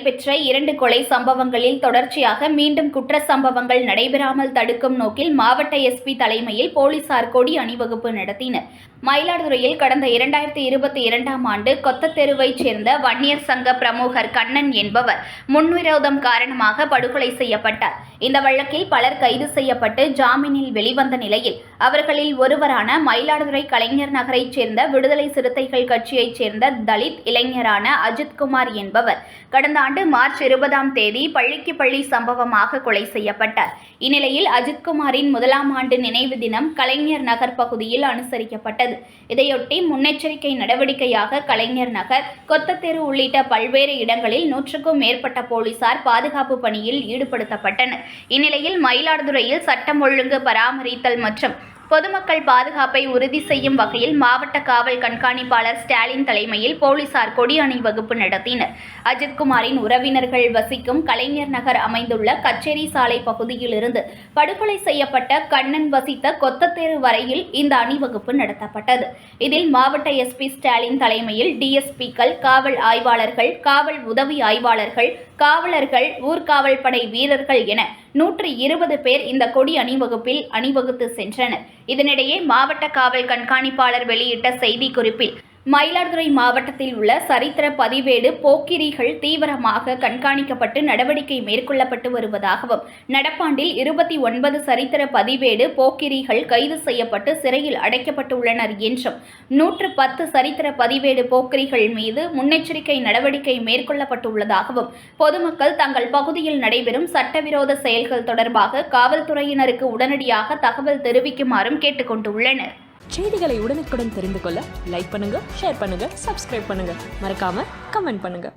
நடைபெற்ற 2 கொலை சம்பவங்களில் தொடர்ச்சியாக மீண்டும் குற்ற சம்பவங்கள் நடைபெறாமல் தடுக்கும் நோக்கில் மாவட்ட எஸ்பி தலைமையில் போலீசார் கொடி அணிவகுப்பு நடத்தினர். மயிலாடுதுறையில் கடந்த 2022ஆம் ஆண்டு கொத்தத்தெருவைச் சேர்ந்த வன்னியர் சங்க பிரமுகர் கண்ணன் என்பவர் முன்விரோதம் காரணமாக படுகொலை செய்யப்பட்டார். இந்த வழக்கில் பலர் கைது செய்யப்பட்டு ஜாமீனில் வெளிவந்த நிலையில் அவர்களில் ஒருவரான மயிலாடுதுறை கலைஞர் நகரைச் சேர்ந்த விடுதலை சிறுத்தைகள் கட்சியைச் சேர்ந்த தலித் இளைஞரான அஜித்குமார் என்பவர் கடந்த ஆண்டு மார்ச் 20ஆம் தேதி பள்ளிக்கு பள்ளி சம்பவமாக கொலை செய்யப்பட்டார். இந்நிலையில் அஜித்குமாரின் 1ஆம் ஆண்டு நினைவு தினம் கலைஞர் நகர் பகுதியில் அனுசரிக்கப்பட்டது. இதையொட்டி முன்னெச்சரிக்கை நடவடிக்கையாக கலைஞர் நகர், கொத்தத்தெரு உள்ளிட்ட பல்வேறு இடங்களில் 100க்கும் மேற்பட்ட போலீசார் பாதுகாப்பு பணியில் ஈடுபடுத்தப்பட்டனர். இந்நிலையில் மயிலாடுதுறையில் சட்டம் ஒழுங்கு பராமரித்தல் மற்றும் பொதுமக்கள் பாதுகாப்பை உறுதி செய்யும் வகையில் மாவட்ட காவல் கண்காணிப்பாளர் ஸ்டாலின் தலைமையில் போலீசார் கொடி அணிவகுப்பு நடத்தினர். அஜித்குமாரின் உறவினர்கள் வசிக்கும் கலைஞர் நகர் அமைந்துள்ள கச்சேரி சாலை பகுதியிலிருந்து படுகொலை செய்யப்பட்ட கண்ணன் வசித்த கொத்தத்தெரு வரையில் இந்த அணிவகுப்பு நடத்தப்பட்டது. இதில் மாவட்ட எஸ்பி ஸ்டாலின் தலைமையில் டிஎஸ்பிக்கள், காவல் ஆய்வாளர்கள், காவல் உதவி ஆய்வாளர்கள், காவலர்கள், ஊர்காவல் படை வீரர்கள் என 120 பேர் இந்த கொடி அணிவகுப்பில் அணிவகுத்து சென்றனர். இதனிடையே மாவட்ட காவல் கண்காணிப்பாளர் வெளியிட்ட செய்திக்குறிப்பில் மயிலாடுதுறை மாவட்டத்தில் உள்ள சரித்திர பதிவேடு போக்கிரிகள் தீவிரமாக கண்காணிக்கப்பட்டு நடவடிக்கை மேற்கொள்ளப்பட்டு வருவதாகவும், நடப்பாண்டில் 29 சரித்திர பதிவேடு போக்கிரிகள் கைது செய்யப்பட்டு சிறையில் அடைக்கப்பட்டுள்ளனர் என்றும், 110 சரித்திர பதிவேடு போக்கிரிகள் மீது முன்னெச்சரிக்கை நடவடிக்கை மேற்கொள்ளப்பட்டுள்ளதாகவும், பொதுமக்கள் தங்கள் பகுதியில் நடைபெறும் சட்டவிரோத செயல்கள் தொடர்பாக காவல்துறையினருக்கு உடனடியாக தகவல் தெரிவிக்குமாறும் கேட்டுக் கொண்டுள்ளனர். செய்திகளை உடனுக்குடன் தெரிந்து கொள்ள லைக் பண்ணுங்க, ஷேர் பண்ணுங்க, சப்ஸ்கிரைப் பண்ணுங்க, மறக்காம கமெண்ட் பண்ணுங்க.